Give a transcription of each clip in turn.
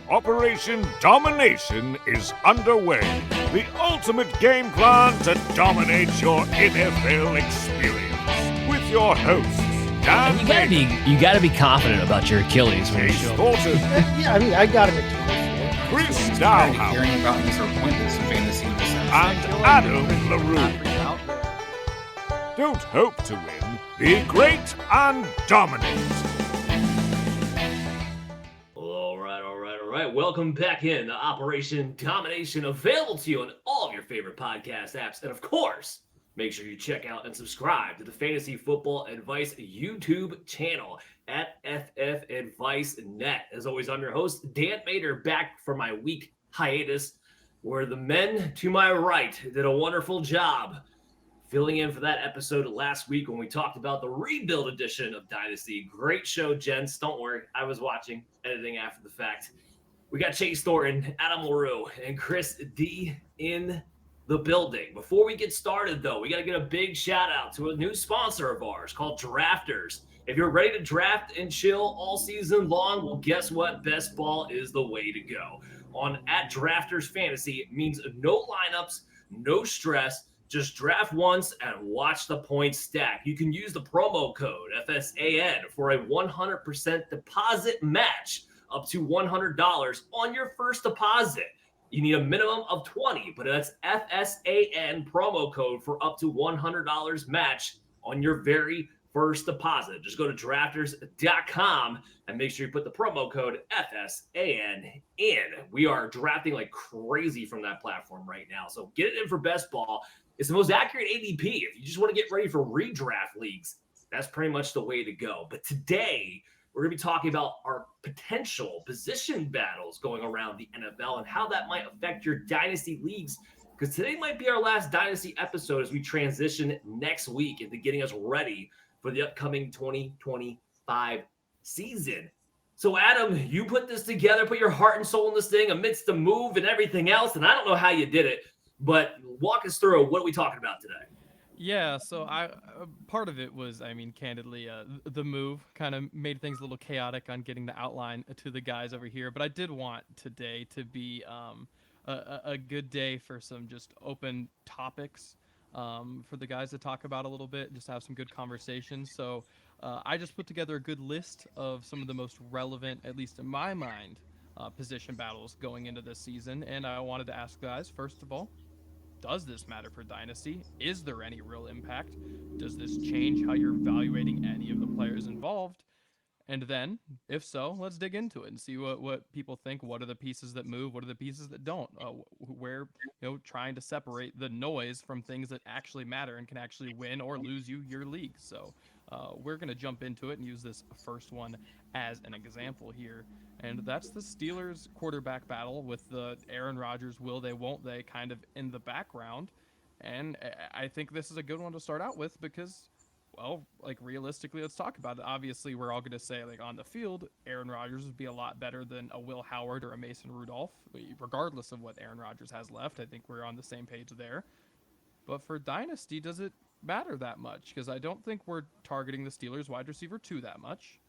Operation Domination is underway. The ultimate game plan to dominate your NFL experience. With your hosts, Dan You gotta be confident about your Achilles when you Chase show up. Thornton, Yeah, I mean, I got him at Chris Tired of Dowhouse, hearing about disappointments in fantasy. and Adam LaRue. Don't hope to win. Be great and dominate. All right. Welcome back in to Operation Domination, available to you on all of your favorite podcast apps. And of course, make sure you check out and subscribe to the Fantasy Football Advice YouTube channel at FF Advice Net. As always, I'm your host, Dan Mader, back for my week hiatus, where the men to my right did a wonderful job filling in for that episode last week when we talked about the rebuild edition of Dynasty. Great show, gents. Don't worry, I was watching, editing after the fact. We got Chase Thornton, Adam LaRue, and Chris D in the building. Before we get started, though, we got to get a big shout out to a new sponsor of ours called Drafters. If you're ready to draft and chill all season long, well, guess what? Best ball is the way to go. On at Drafters Fantasy, it means no lineups, no stress. Just draft once and watch the points stack. You can use the promo code FSAN for a 100% deposit match up to $100 on your first deposit. You need a minimum of 20, but that's FSAN promo code for up to $100 match on your very first deposit. Just go to drafters.com and make sure you put the promo code FSAN in. We are drafting like crazy from that platform right now. So get it in for best ball. It's the most accurate ADP. If you just want to get ready for redraft leagues, that's pretty much the way to go. But today, we're going to be talking about our potential position battles going around the NFL and how that might affect your dynasty leagues. Because today might be our last dynasty episode as we transition next week into getting us ready for the upcoming 2025 season. So, Adam, you put this together, put your heart and soul in this thing amidst the move and everything else. And I don't know how you did it, but walk us through what are we talking about today? Yeah, so part of it was, I mean, candidly, the move kind of made things a little chaotic on getting the outline to the guys over here. But I did want today to be a good day for some just open topics for the guys to talk about a little bit, just have some good conversations. So I just put together a good list of some of the most relevant, at least in my mind, position battles going into this season. And I wanted to ask guys, first of all, does this matter for Dynasty? Is there any real impact? Does this change how you're evaluating any of the players involved? And then, if so, let's dig into it and see what people think. What are the pieces that move? What are the pieces that don't? We're trying to separate the noise from things that actually matter and can actually win or lose you your league. So we're going to jump into it and use this first one as an example here. And that's the Steelers quarterback battle with the Aaron Rodgers will they, won't they kind of in the background. And I think this is a good one to start out with because, well, like realistically, let's talk about it. Obviously, we're all going to say like on the field, Aaron Rodgers would be a lot better than a Will Howard or a Mason Rudolph, regardless of what Aaron Rodgers has left. I think we're on the same page there. But for Dynasty, does it matter that much? Because I don't think we're targeting the Steelers wide receiver 2 that much.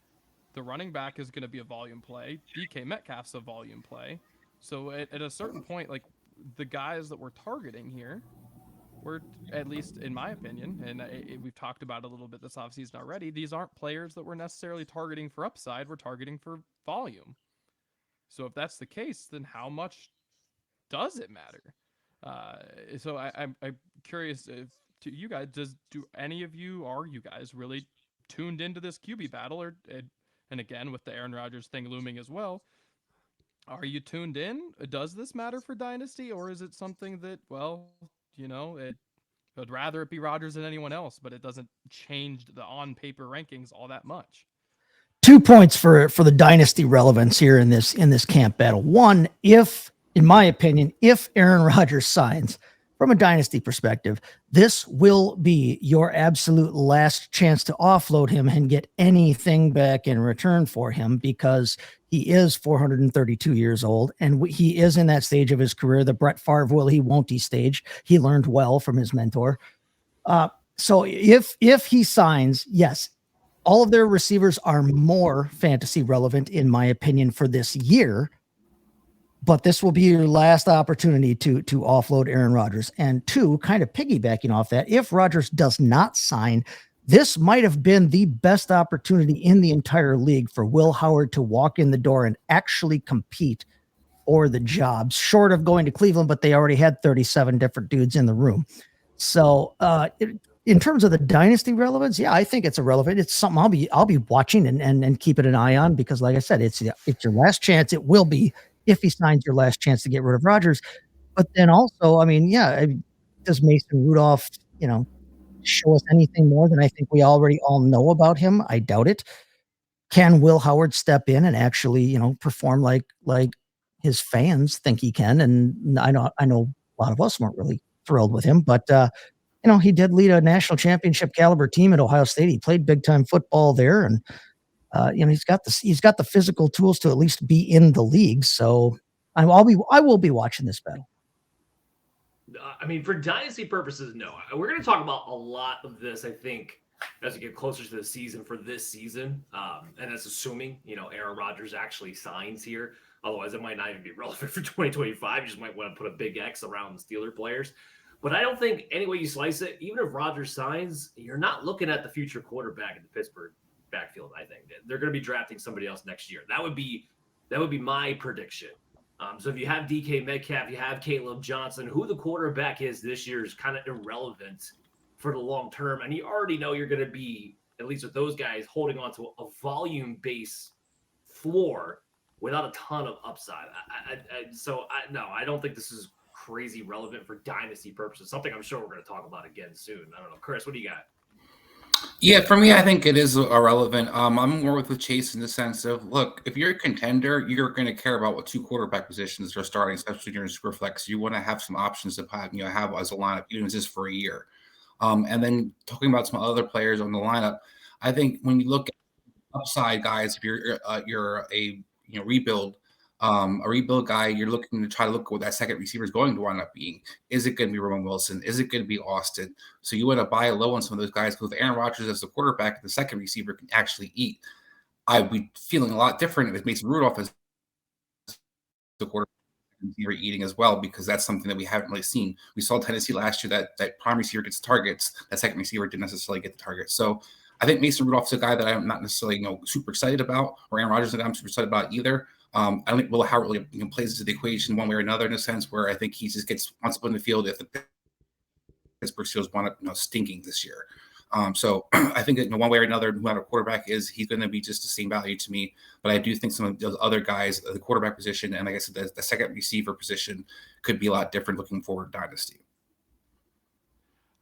The running back is going to be a volume play. DK Metcalf's a volume play. So at a certain point, like the guys that we're targeting here, we're, at least in my opinion, and we've talked about it a little bit this offseason already, these aren't players that we're necessarily targeting for upside. We're targeting for volume. So if that's the case, then how much does it matter? So I'm curious to you guys, are you guys really tuned into this QB battle? And again, with the Aaron Rodgers thing looming as well, are you tuned in? Does this matter for Dynasty? Or is it something that, well, I'd rather it be Rodgers than anyone else, but it doesn't change the on-paper rankings all that much? 2 points for the Dynasty relevance here in this camp battle. One, in my opinion, if Aaron Rodgers signs, from a Dynasty perspective, this will be your absolute last chance to offload him and get anything back in return for him because he is 432 years old and he is in that stage of his career, the Brett Favre will he, won't he stage. He learned well from his mentor. So if he signs, yes, all of their receivers are more fantasy relevant, in my opinion, for this year. but this will be your last opportunity to offload Aaron Rodgers. And two, kind of piggybacking off that, if Rodgers does not sign, this might have been the best opportunity in the entire league for Will Howard to walk in the door and actually compete for the job, short of going to Cleveland, but they already had 37 different dudes in the room. So in terms of the dynasty relevance, yeah, I think it's irrelevant. It's something I'll be watching and keeping an eye on, because like I said, it's your last chance. It will be, if he signs, your last chance to get rid of Rodgers. But then also, I mean, yeah, does Mason Rudolph, show us anything more than I think we already all know about him? I doubt it. Can Will Howard step in and actually, perform like his fans think he can? And I know a lot of us weren't really thrilled with him, but he did lead a national championship caliber team at Ohio State. He played big time football there, and he's got the physical tools to at least be in the league. So I will be watching this battle. I mean, for dynasty purposes, no. We're going to talk about a lot of this, I think, as we get closer to the season for this season. And that's assuming, Aaron Rodgers actually signs here. Otherwise, it might not even be relevant for 2025. You just might want to put a big X around the Steeler players. But I don't think any way you slice it, even if Rodgers signs, you're not looking at the future quarterback in the Pittsburgh backfield. I think they're going to be drafting somebody else next year. That would be my prediction. So if you have DK Metcalf, you have Caleb Johnson, who the quarterback is this year is kind of irrelevant for the long term. And you already know you're going to be, at least with those guys, holding on to a volume-based floor without a ton of upside. No, I don't think this is crazy relevant for dynasty purposes. Something I'm sure we're going to talk about again soon. I don't know. Chris, what do you got? Yeah, for me, I think it is irrelevant. I'm more with Chase in the sense of, look, if you're a contender, you're going to care about what two quarterback positions are starting, especially during Superflex. You want to have some options to have as a lineup, even if it's just for a year. And then talking about some other players on the lineup, I think when you look at upside guys, if you're a rebuild guy, you're looking to try to look at what that second receiver is going to wind up being. Is it going to be Roman Wilson? Is it going to be Austin? So you want to buy low on some of those guys, because with Aaron Rodgers as the quarterback, the second receiver can actually eat. I'd be feeling a lot different if Mason Rudolph is the quarterback receiver eating as well, because that's something that we haven't really seen. We saw Tennessee last year that prime receiver gets targets, that second receiver didn't necessarily get the targets. So I think Mason Rudolph's a guy that I'm not necessarily super excited about, or Aaron Rodgers is a guy I'm super excited about either. I don't think Will Howard really plays into the equation one way or another, in a sense where I think he just gets once up in the field if the Pittsburgh Steelers wind up stinking this year. So I think that one way or another, no matter quarterback is, he's going to be just the same value to me. But I do think some of those other guys, the quarterback position, and like I said, the second receiver position could be a lot different looking forward dynasty.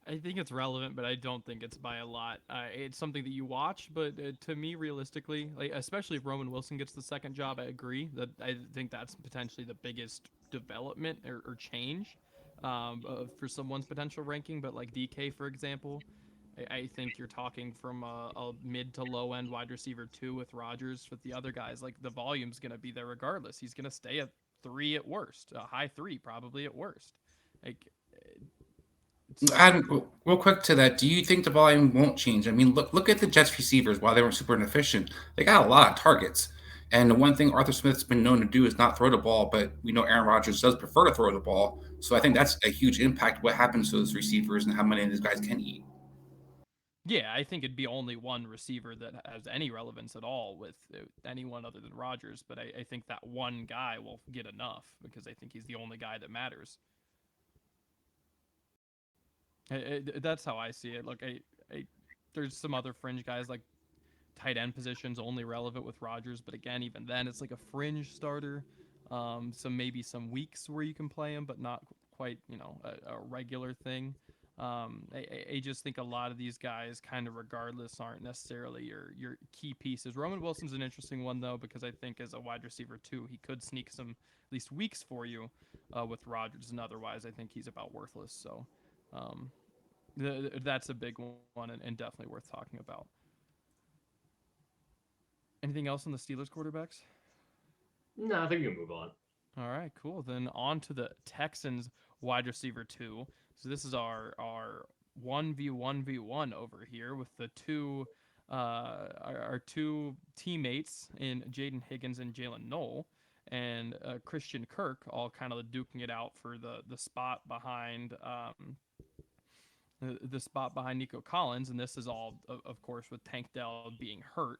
I think it's relevant, but I don't think it's by a lot. It's something that you watch, but to me, realistically, like especially if Roman Wilson gets the second job, I agree that I think that's potentially the biggest development or change for someone's potential ranking. But like DK, for example, I think you're talking from a mid to low end wide receiver 2 with Rodgers. With the other guys, like the volume's going to be there regardless. He's going to stay at 3 at worst, a high 3 probably at worst. Like. And real quick to that, do you think the volume won't change? I mean, look at the Jets receivers. While they were super inefficient, they got a lot of targets. And the one thing Arthur Smith's been known to do is not throw the ball, but we know Aaron Rodgers does prefer to throw the ball. So I think that's a huge impact what happens to those receivers and how many of these guys can eat. Yeah, I think it'd be only one receiver that has any relevance at all with anyone other than Rodgers. But I think that one guy will get enough because I think he's the only guy that matters. That's how I see it. Look, there's some other fringe guys like tight end positions only relevant with Rodgers, but again, even then, it's like a fringe starter. So maybe some weeks where you can play him, but not quite, a regular thing. I just think a lot of these guys, kind of regardless, aren't necessarily your key pieces. Roman Wilson's an interesting one though, because I think as a wide receiver too, he could sneak some at least weeks for you with Rodgers, and otherwise, I think he's about worthless. So. That's a big one and definitely worth talking about. Anything else on the Steelers quarterbacks? No, I think we can move on. All right, cool. Then on to the Texans wide receiver 2. So this is our 1v1v1 over here with the our two teammates in Jaden Higgins and Jalen Knoll. and Christian Kirk, all kind of duking it out for the spot behind Nico Collins, and this is all, of course, with Tank Dell being hurt,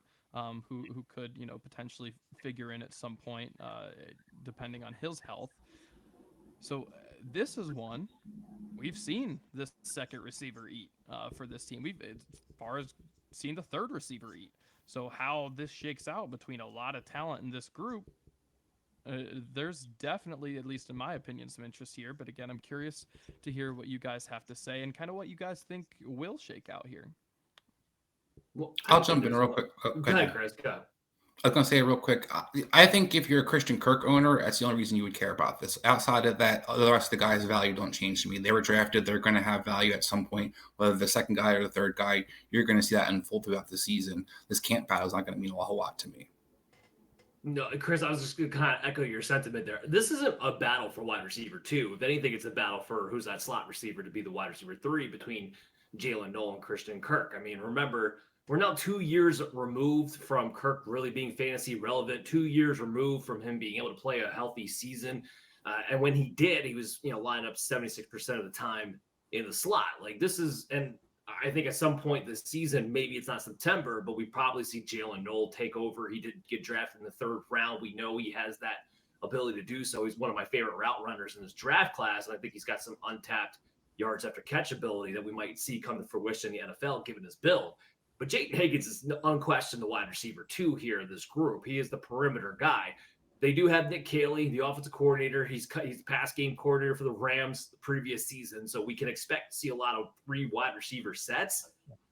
who could potentially figure in at some point, depending on his health. So this is one we've seen this second receiver eat for this team. We've, as far as seen the third receiver eat. So how this shakes out between a lot of talent in this group, there's definitely, at least in my opinion, some interest here. But again, I'm curious to hear what you guys have to say and kind of what you guys think will shake out here. Well, I'll jump in real quick. Go ahead, Chris. Go. I was going to say real quick, I think if you're a Christian Kirk owner, that's the only reason you would care about this. Outside of that, the rest of the guys' value don't change to me. They were drafted. They're going to have value at some point, whether the second guy or the third guy. You're going to see that unfold throughout the season. This camp battle is not going to mean a whole lot to me. No, Chris, I was just going to kind of echo your sentiment there. This isn't a battle for wide receiver 2. If anything, it's a battle for who's that slot receiver to be the wide receiver 3 between Jalen Noel and Christian Kirk. I mean, remember, we're now 2 years removed from Kirk really being fantasy relevant, 2 years removed from him being able to play a healthy season. And when he did, he was, lined up 76% of the time in the slot. Like this is, and I think at some point this season, maybe it's not September, but we probably see Jalen Noel take over. He did get drafted in the 3rd round. We know he has that ability to do so. He's one of my favorite route runners in this draft class. And I think he's got some untapped yards after catch ability that we might see come to fruition in the NFL, given his build. But Jaden Higgins is unquestioned the wide receiver 2 here in this group. He is the perimeter guy. They do have Nick Caley, the offensive coordinator. He's pass game coordinator for the Rams the previous season, so we can expect to see a lot of 3 wide receiver sets.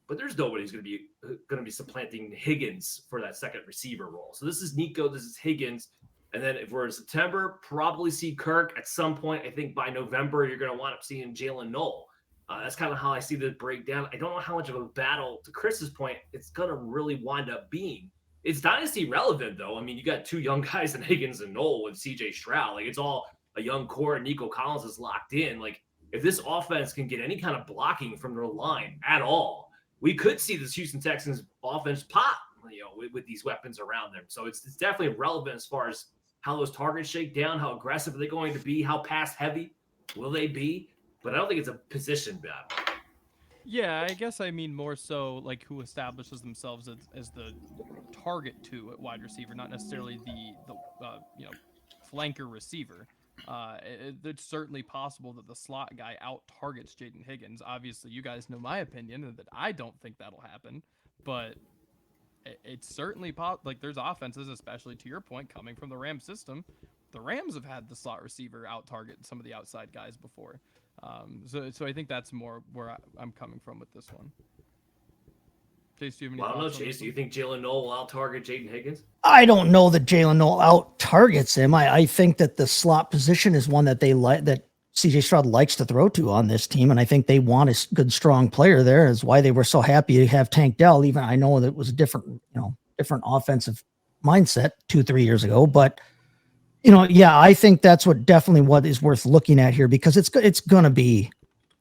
But there's nobody who's going to be supplanting Higgins for that second receiver role. So this is Nico, this is Higgins, and then if we're in September, probably see Kirk at some point. I think by November you're going to wind up seeing Jalen Noel. That's kind of how I see the breakdown. I don't know how much of a battle, to Chris's point, it's going to really wind up being. It's dynasty relevant, though. I mean, you got 2 young guys in Higgins and Noel with C.J. Stroud. Like, it's all a young core, and Nico Collins is locked in. Like, if this offense can get any kind of blocking from their line at all, we could see this Houston Texans offense pop, with these weapons around them. So it's definitely relevant as far as how those targets shake down, how aggressive are they going to be, how pass-heavy will they be. But I don't think it's a position battle. Yeah, I guess I mean more so like who establishes themselves as the target 2 at wide receiver, not necessarily the flanker receiver. It's certainly possible that the slot guy out targets Jaden Higgins. Obviously, you guys know my opinion, and that I don't think that'll happen. But it's certainly like there's offenses, especially to your point, coming from the Rams system. The Rams have had the slot receiver out target some of the outside guys before. So I think that's more where I'm coming from with this one. Chase, do you have any I don't know, thoughts on Chase. Do you think Jalen Noel will out-target Jaden Higgins? I don't know that Jalen Noel out-targets him. I think that the slot position is one that they like, that C.J. Stroud likes to throw to on this team, and I think they want a good, strong player there. Is why they were so happy to have Tank Dell. Even I know that it was a different offensive mindset 2-3 years ago, but I think that's what is worth looking at here, because it's going to be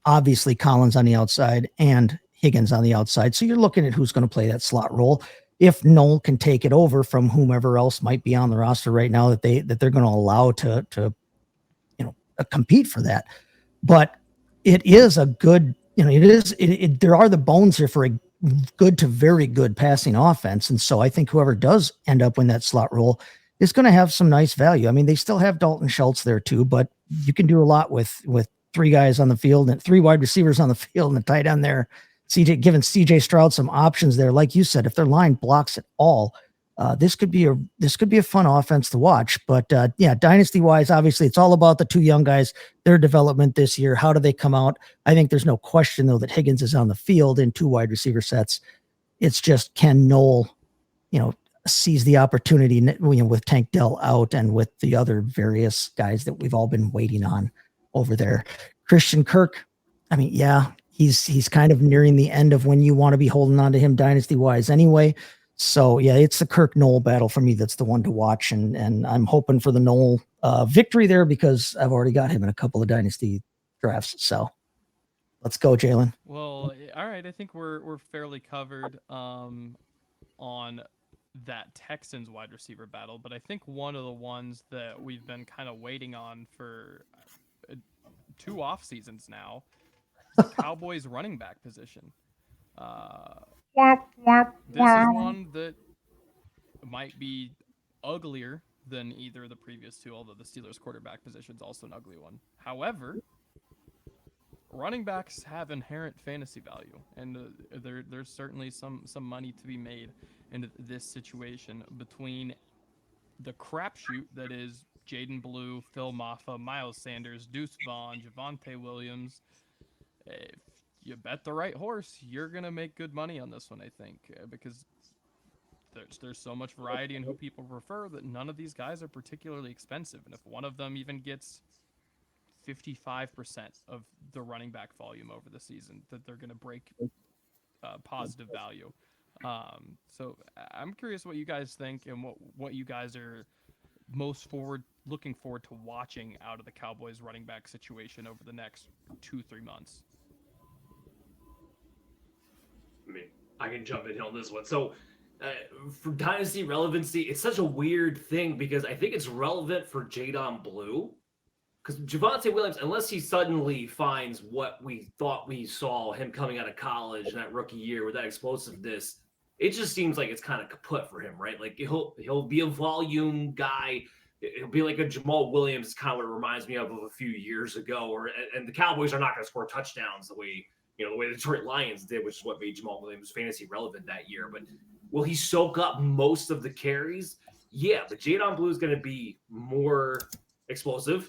obviously Collins on the outside and Higgins on the outside. So you're looking at who's going to play that slot role. If Noel can take it over from whomever else might be on the roster right now that they're going to allow to compete for that. But it is a good, there are the bones here for a good to very good passing offense. And so I think whoever does end up in that slot role is going to have some nice value. I mean, they still have Dalton Schultz there too, but you can do a lot with 3 guys on the field and 3 wide receivers on the field and a tight end there. Giving CJ Stroud some options there. Like you said, if their line blocks at all, this could be a fun offense to watch. But dynasty wise, obviously it's all about the 2 young guys, their development this year. How do they come out? I think there's no question though that Higgins is on the field in 2 wide receiver sets. It's just, can Noel, seize the opportunity with Tank Dell out and with the other various guys that we've all been waiting on over there. Christian Kirk, I mean, he's kind of nearing the end of when you want to be holding on to him dynasty wise anyway. So it's the Kirk Noel battle for me. That's the one to watch. And I'm hoping for the Noel victory there, because I've already got him in a couple of dynasty drafts. So let's go, Jalen. Well, all right. I think we're fairly covered on that Texans wide receiver battle, but I think one of the ones that we've been kind of waiting on for 2 off seasons now is the Cowboys running back position. This is one that might be uglier than either of the previous two, although the Steelers quarterback position is also an ugly one. However, running backs have inherent fantasy value, and there's certainly some money to be made in this situation between the crapshoot that is Jaden Blue, Phil Maffa, Miles Sanders, Deuce Vaughn, Javonte Williams. If you bet the right horse, you're going to make good money on this one, I think, because there's so much variety in who people prefer that none of these guys are particularly expensive. And if one of them even gets 55% of the running back volume over the season, that they're going to break positive value. So I'm curious what you guys think and what you guys are most looking forward to watching out of the Cowboys running back situation over the next 2-3 months. I mean, I can jump in on this one. So for dynasty relevancy, it's such a weird thing because I think it's relevant for Jaden Blue. Because Javonte Williams, unless he suddenly finds what we thought we saw him coming out of college in that rookie year with that explosiveness, it just seems like it's kind of kaput for him, right? Like he'll be a volume guy. He'll be like a Jamal Williams, kind of what it reminds me of a few years ago. And the Cowboys are not going to score touchdowns the way the Detroit Lions did, which is what made Jamal Williams fantasy relevant that year. But will he soak up most of the carries? Yeah, but Jaden Blue is going to be more explosive.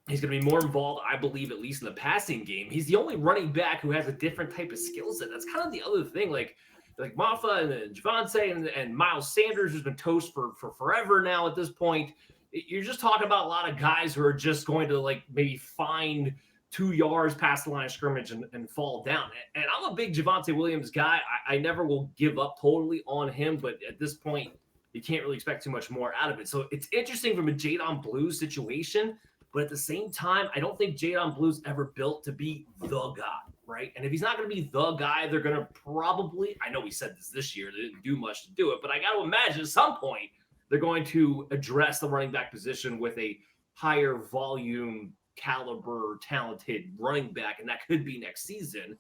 He's going to be more involved, I believe, at least in the passing game. He's the only running back who has a different type of skill set. That's kind of the other thing. Like Maffa and Javonte and Miles Sanders, who's been toast for forever now at this point. You're just talking about a lot of guys who are just going to maybe find 2 yards past the line of scrimmage and fall down. And I'm a big Javonte Williams guy. I never will give up totally on him, but at this point, you can't really expect too much more out of it. So it's interesting from a Jaden Blue situation. But at the same time, I don't think Jaden Blue's ever built to be the guy, right? And if he's not going to be the guy, they're going to probably, I know we said this year, they didn't do much to do it, but I got to imagine at some point they're going to address the running back position with a higher volume, caliber, talented running back, and that could be next season,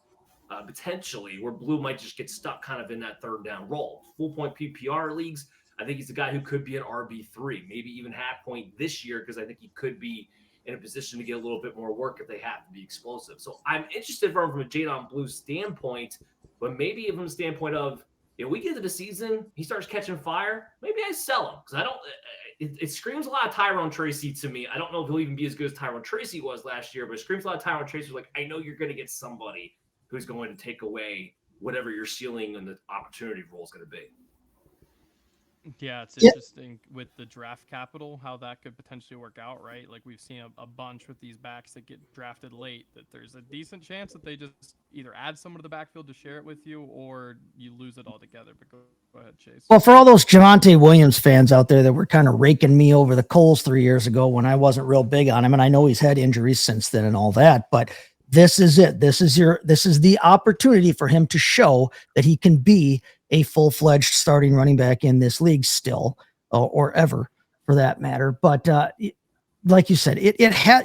potentially, where Blue might just get stuck kind of in that third down role. Full point PPR leagues, I think he's a guy who could be an RB3, maybe even half point this year, because I think he could be in a position to get a little bit more work if they have to be explosive. So I'm interested from a Jaden Blue standpoint, but maybe even from the standpoint of, if we get to the season, he starts catching fire, maybe I sell him. Because it screams a lot of Tyrone Tracy to me. I don't know if he'll even be as good as Tyrone Tracy was last year, but it screams a lot of Tyrone Tracy. Like, I know you're going to get somebody who's going to take away whatever your ceiling and the opportunity role is going to be. Yeah, it's interesting with the draft capital, how that could potentially work out, right? Like we've seen a bunch with these backs that get drafted late, that there's a decent chance that they just either add someone to the backfield to share it with you or you lose it altogether. But go ahead, Chase. Well, for all those Javonte Williams fans out there that were kind of raking me over the coals 3 years ago when I wasn't real big on him, and I know he's had injuries since then and all that, but this is it. This is the opportunity for him to show that he can be a full-fledged starting running back in this league still, or ever for that matter. But like you said,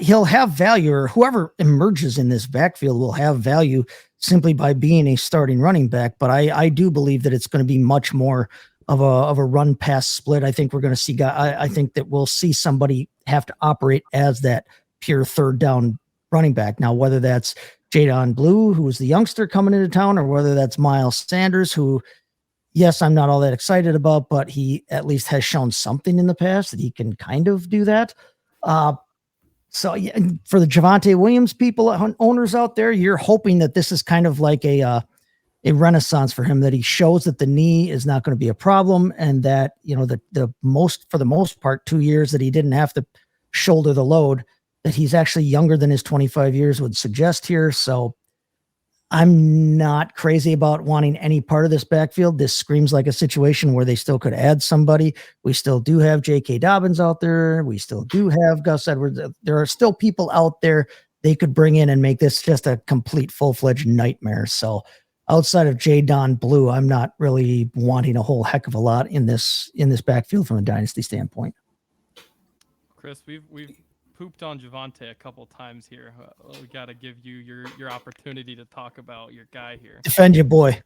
he'll have value, or whoever emerges in this backfield will have value simply by being a starting running back. But I do believe that it's going to be much more of a run pass split. I think we're going to see I think that we'll see somebody have to operate as that pure third down running back. Now, whether that's Jaden Blue, who is the youngster coming into town, or whether that's Miles Sanders, who, yes, I'm not all that excited about, but he at least has shown something in the past that he can kind of do that. So yeah, for the Javonte Williams people, owners out there, you're hoping that this is kind of like a renaissance for him, that he shows that the knee is not going to be a problem, and that, for the most part, 2 years that he didn't have to shoulder the load, that he's actually younger than his 25 years would suggest here. So I'm not crazy about wanting any part of this backfield. This screams like a situation where they still could add somebody. We still do have J.K. Dobbins out there. We still do have Gus Edwards. There are still people out there they could bring in and make this just a complete full-fledged nightmare. So outside of Jadon Blue, I'm not really wanting a whole heck of a lot in this backfield from a dynasty standpoint. Chris, we've pooped on Javonte a couple times here. We got to give you your opportunity to talk about your guy here. Defend your boy.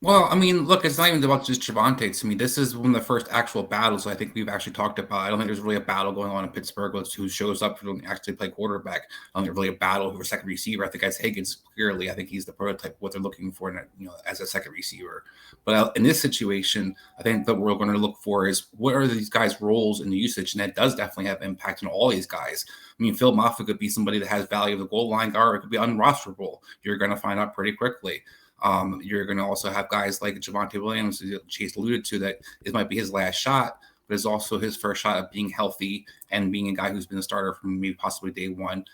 Well, I mean, look, it's not even about just Javonte to me. This is one of the first actual battles I think we've actually talked about. I don't think there's really a battle going on in Pittsburgh with who shows up to actually play quarterback. I don't think really a battle for second receiver. I think as Higgins, clearly, I think he's the prototype of what they're looking for as a second receiver. But in this situation, I think that what we're going to look for is what are these guys' roles in the usage, and that does definitely have impact on all these guys. I mean, Phil Maffa could be somebody that has value of the goal line guard. It could be unrosterable. You're going to find out pretty quickly. You're going to also have guys like Javonte Williams, who Chase alluded to, that it might be his last shot, but it's also his first shot of being healthy and being a guy who's been a starter from maybe possibly day one.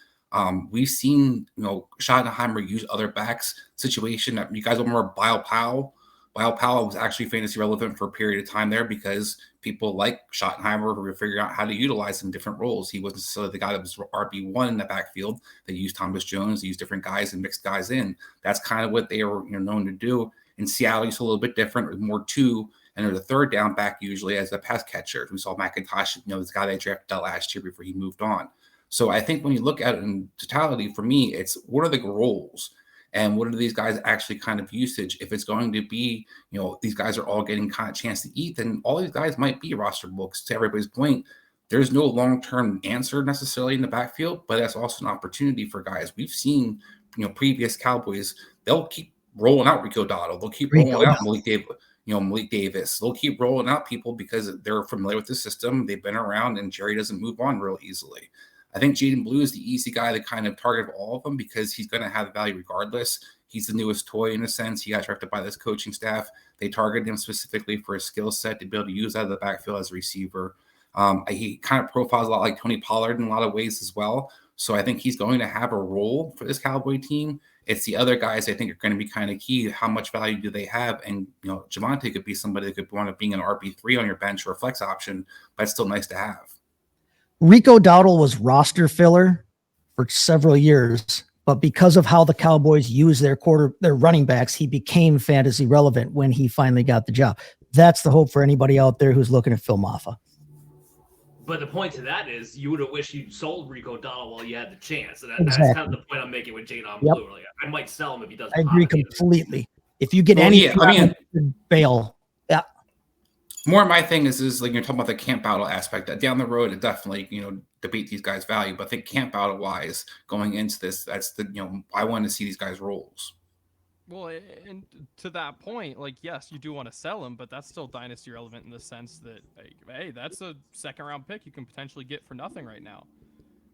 We've seen, Schottenheimer use other backs situation. You guys remember Bilal Powell? Bilal Powell was actually fantasy relevant for a period of time there because people like Schottenheimer were figuring out how to utilize him in different roles. He wasn't necessarily the guy that was RB1 in the backfield. They used Thomas Jones, they used different guys and mixed guys in. That's kind of what they were known to do. In Seattle, it's a little bit different with more two, and they're the third down back usually as a pass catcher. We saw McIntosh, this guy they drafted out last year before he moved on. So I think when you look at it in totality, for me, it's what are the roles? And what are these guys actually kind of usage? If it's going to be, these guys are all getting kind of chance to eat, then all these guys might be rosterable. Because to everybody's point, there's no long-term answer necessarily in the backfield, but that's also an opportunity for guys. We've seen, previous Cowboys, they'll keep rolling out Rico Dottle. They'll keep rolling out Malik Davis. They'll keep rolling out people because they're familiar with the system. They've been around, and Jerry doesn't move on real easily. I think Jaden Blue is the easy guy to kind of target all of them because he's going to have value regardless. He's the newest toy in a sense. He got drafted by this coaching staff. They targeted him specifically for his skill set to be able to use out of the backfield as a receiver. He kind of profiles a lot like Tony Pollard in a lot of ways as well. So I think he's going to have a role for this Cowboy team. It's the other guys I think are going to be kind of key. How much value do they have? And, Javonte could be somebody that could want to being an RB3 on your bench or a flex option, but it's still nice to have. Rico Dowdle was roster filler for several years, but because of how the Cowboys use their running backs, he became fantasy relevant when he finally got the job. That's the hope for anybody out there who's looking at Phil Maffa. But the point to that is you would have wished you sold Rico Dowdle while you had the chance. And Exactly. That's kind of the point I'm making with Jadon Blue. Like, I might sell him if he doesn't. I agree completely. If you get any bail. Yeah. More my thing is like you're talking about the camp battle aspect. That down the road, it definitely debate these guys' value. But I think camp battle wise, going into this, that's the I want to see these guys' roles. Well, and to that point, like yes, you do want to sell him, but that's still dynasty relevant in the sense that hey, that's a second round pick you can potentially get for nothing right now.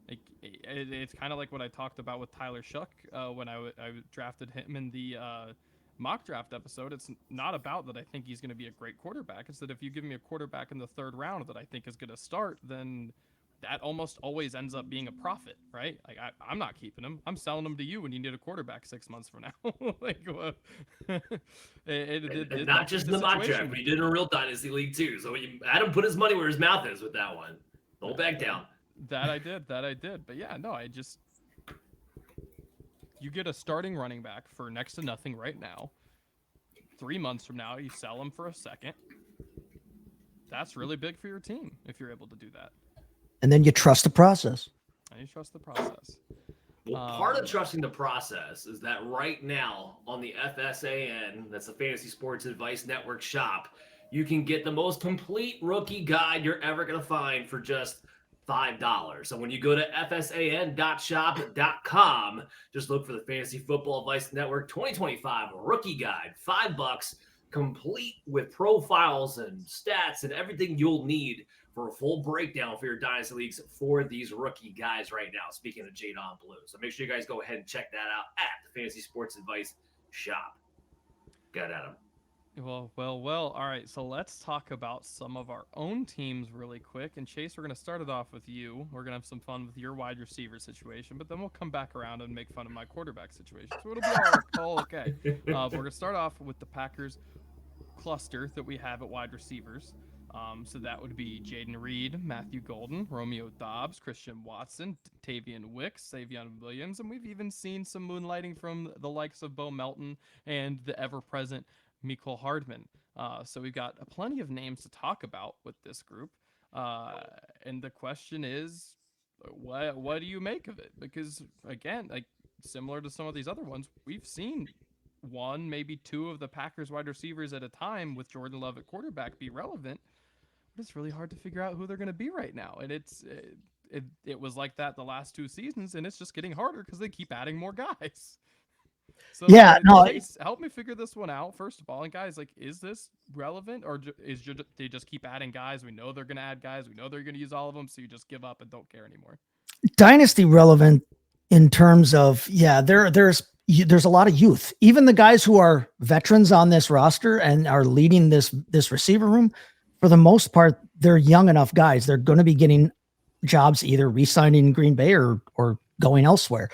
Like it's kind of like what I talked about with Tyler Shough when I drafted him in the mock draft episode. It's not about that I think he's going to be a great quarterback. It's that if you give me a quarterback in the third round that I think is going to start, then that almost always ends up being a profit, right? Like I'm not keeping him. I'm selling him to you when you need a quarterback 6 months from now. Not just in the mock draft, but he did in a real dynasty league too. So Adam put his money where his mouth is with that one. Don't back down. That I did. But yeah, no, you get a starting running back for next to nothing right now. 3 months from now, you sell him for a second. That's really big for your team if you're able to do that. And then you trust the process. Well, part of trusting the process is that right now on the FSAN, that's the Fantasy Sports Advice Network shop, you can get the most complete rookie guide you're ever going to find for just $5. So when you go to fsan.shop.com, just look for the Fantasy Football Advice Network 2025 Rookie Guide, $5, complete with profiles and stats and everything you'll need for a full breakdown for your dynasty leagues for these rookie guys right now. Speaking of Jadon Blue, so make sure you guys go ahead and check that out at the Fantasy Sports Advice shop. Got Adam. Well. All right, so let's talk about some of our own teams really quick. And Chase, we're going to start it off with you. We're going to have some fun with your wide receiver situation, but then we'll come back around and make fun of my quarterback situation. So it'll be all okay. We're going to start off with the Packers cluster that we have at wide receivers. So that would be Jaden Reed, Matthew Golden, Romeo Dobbs, Christian Watson, Tavian Wicks, Savion Williams, and we've even seen some moonlighting from the likes of Bo Melton and the ever-present Mecole Hardman. So we've got plenty of names to talk about with this group. And the question is, what do you make of it? Because again, like similar to some of these other ones, we've seen one, maybe two of the Packers wide receivers at a time with Jordan Love at quarterback be relevant. But it's really hard to figure out who they're going to be right now. And it was like that the last 2 seasons, and it's just getting harder because they keep adding more guys. So Yeah, no, Chase, help me figure this one out first of all. And guys, like, is this relevant, or they just keep adding guys? We know they're going to add guys. We know they're going to use all of them, so you just give up and don't care anymore. dynasty relevant in terms of, there's a lot of youth. Even the guys who are veterans on this roster and are leading this receiver room, for the most part, they're young enough guys. They're going to be getting jobs either re-signing in Green Bay or going elsewhere.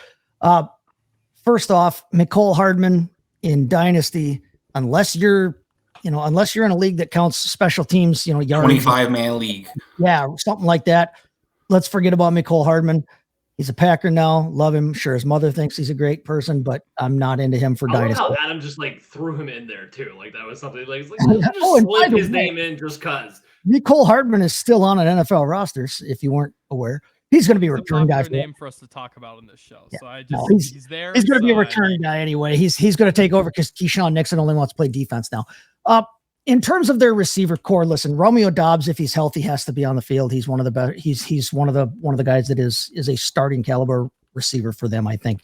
First off, Mecole Hardman in dynasty, unless you're in a league that counts special teams, 25-man league. Yeah, something like that. Let's forget about Mecole Hardman. He's a Packer now. Love him. Sure, his mother thinks he's a great person, but I'm not into him for dynasty. I love how Adam just like threw him in there too. Like that was something like just slip his name in just cause. Mecole Hardman is still on an NFL roster, if you weren't aware. He's going to be a return guy. Name for us to talk about in this show. Yeah. So he's there. He's going to be a return guy anyway. He's going to take over because Keyshawn Nixon only wants to play defense now. In terms of their receiver core, listen, Romeo Dobbs, if he's healthy, has to be on the field. He's one of the better. He's one of the guys that is a starting caliber receiver for them. I think.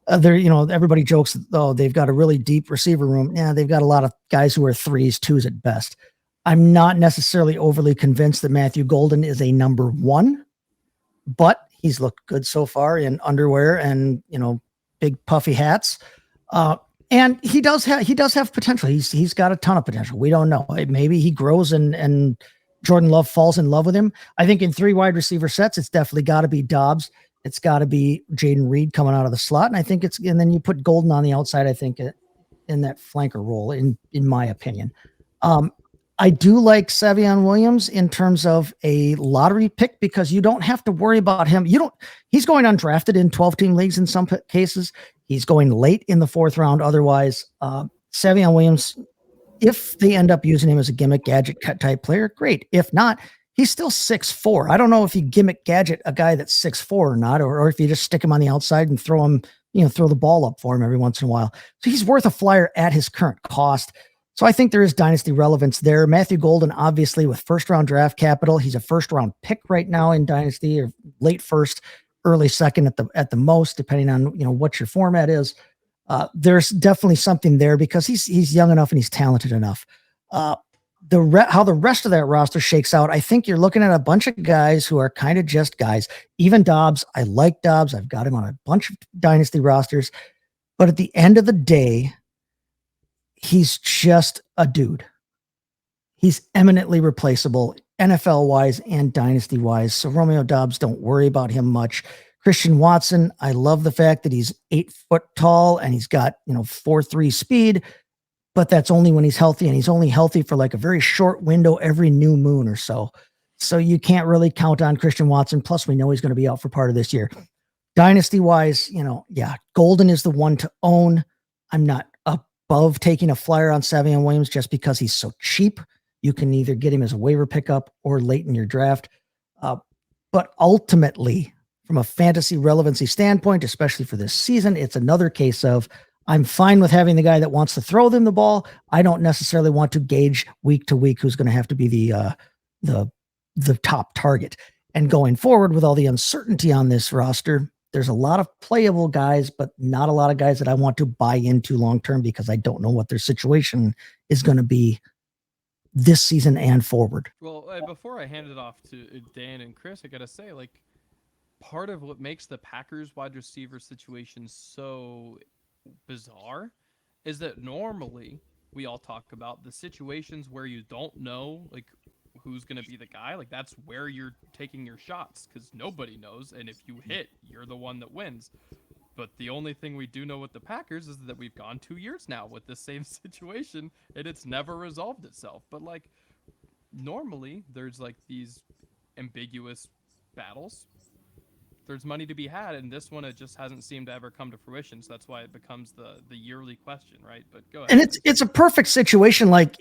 Everybody jokes, they've got a really deep receiver room. Yeah, they've got a lot of guys who are 3s, 2s at best. I'm not necessarily overly convinced that Matthew Golden is a number 1, but he's looked good so far in underwear and, big puffy hats. And he does have potential. He's got a ton of potential. We don't know. Maybe he grows and Jordan Love falls in love with him. I think in 3 wide receiver sets, it's definitely got to be Dobbs. It's got to be Jaden Reed coming out of the slot. And then you put Golden on the outside, I think, in that flanker role, in my opinion. I do like Savion Williams in terms of a lottery pick because you don't have to worry about him. He's going undrafted in 12-team leagues in some cases. He's going late in the 4th round. Otherwise, Savion Williams, if they end up using him as a gimmick gadget type player, great. If not, he's still 6'4". I don't know if you gimmick gadget a guy that's 6'4" or not, or if you just stick him on the outside and throw the ball up for him every once in a while. So he's worth a flyer at his current cost. So I think there is dynasty relevance there. Matthew Golden, obviously, with 1st-round draft capital, he's a 1st-round pick right now in dynasty, or late 1st, early 2nd at the most, depending on what your format is. There's definitely something there because he's young enough and he's talented enough. How the rest of that roster shakes out, I think you're looking at a bunch of guys who are kind of just guys. Even Dobbs, I like Dobbs. I've got him on a bunch of dynasty rosters, but at the end of the day, he's just a dude. He's eminently replaceable NFL-wise and dynasty-wise. So Romeo Dobbs, don't worry about him much. Christian Watson, I love the fact that he's 8 foot tall and he's got 4.3 speed, but that's only when he's healthy, and he's only healthy for like a very short window every new moon or so. So you can't really count on Christian Watson. Plus, we know he's going to be out for part of this year. Dynasty-wise, Golden is the one to own. I'm not above taking a flyer on Savion Williams just because he's so cheap. You can either get him as a waiver pickup or late in your draft. But ultimately, from a fantasy relevancy standpoint, especially for this season, it's another case of I'm fine with having the guy that wants to throw them the ball. I don't necessarily want to gauge week to week who's going to have to be the top target. And going forward with all the uncertainty on this roster, there's a lot of playable guys, but not a lot of guys that I want to buy into long-term because I don't know what their situation is going to be this season and forward. Well, before I hand it off to Dan and Chris, I got to say, part of what makes the Packers wide receiver situation so bizarre is that normally we all talk about the situations where you don't know, who's going to be the guy. That's where you're taking your shots because nobody knows. And if you hit, you're the one that wins. But the only thing we do know with the Packers is that we've gone 2 years now with the same situation and it's never resolved itself. But normally there's like these ambiguous battles. There's money to be had, and this one it just hasn't seemed to ever come to fruition. So that's why it becomes the yearly question, right? But go ahead. And it's a perfect situation. Like